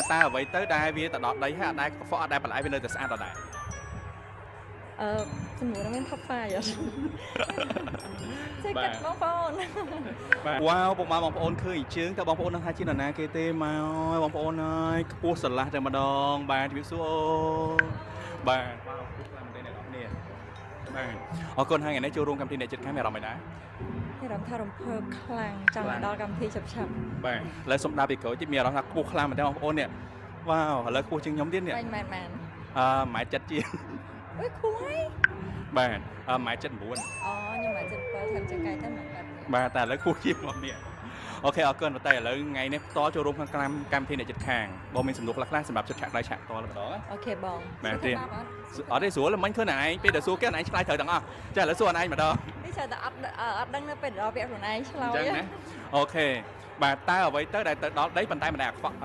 ta vậy tới đây vì ta đọt đấy ha đây phó ở đây bà lại bên nơi ta xa đọt đây สมมุติว่าเป็นท็อปไฟว์ช่วยกัดน้องโฟน ว้าวผมมาบองโอนคืออีกchứngแต่บองโอนนั่งทายชิ้นนะเกเตมาบองโอนเลยปูสลัดแต่มาดองบานที่พิซูโอ បាទមកពុកខ្លាំងមែនទេអ្នកនរគ្នាបាទអរគុណហើយថ្ងៃនេះចូលរួមកម្មវិធីអ្នកចិត្តខាងមានអារម្មណ៍មិនដែរ ให้រំថារំភើបខ្លាំងចង់ដល់កម្មវិធីឆាប់ បាទឥឡូវសុំដើរពីក្រោយទៀតមានអារម្មណ៍ថាខ្ពស់ខ្លាំងមែនទេបងប្អូននេះវ៉ាវឥឡូវខ្ពស់ជាងខ្ញុំទៀតនេះ ๆមែន ម៉ែត្រចិត្តជាង អើយគួរហើយ បាទម៉ែត្រ79 អូខ្ញុំអាចចិត្តបើធ្វើជាកាយតែមិនបាត់ បាទតែឥឡូវខ្ពស់ជាងមកនេះអូខេអរគុណតែឥឡូវថ្ងៃនេះផ្ទាល់ចូលរួមក្នុងកម្មវិធីអ្នកចិត្តខាងបងមានសំណួរខ្លះៗសម្រាប់ជិតឆាក់ដៃឆាក់ផ្ទាល់ម្ដង អូខេបង មែនទេអត់ទេស្រួលមិញឃើញតែឯងពេលដែលសួរគេឯងឆ្លើយត្រូវទាំងអស់ចាឥឡូវសួរឯងម្ដង នេះចេះតែអត់ដឹងនៅពេលដល់ពាក្យខ្លួនឯងឆ្លើយ ចឹងណាអូខេបាទតើអ្វីទៅដែលទៅដល់ដីប៉ុន្តែមិនដែលខ្វក់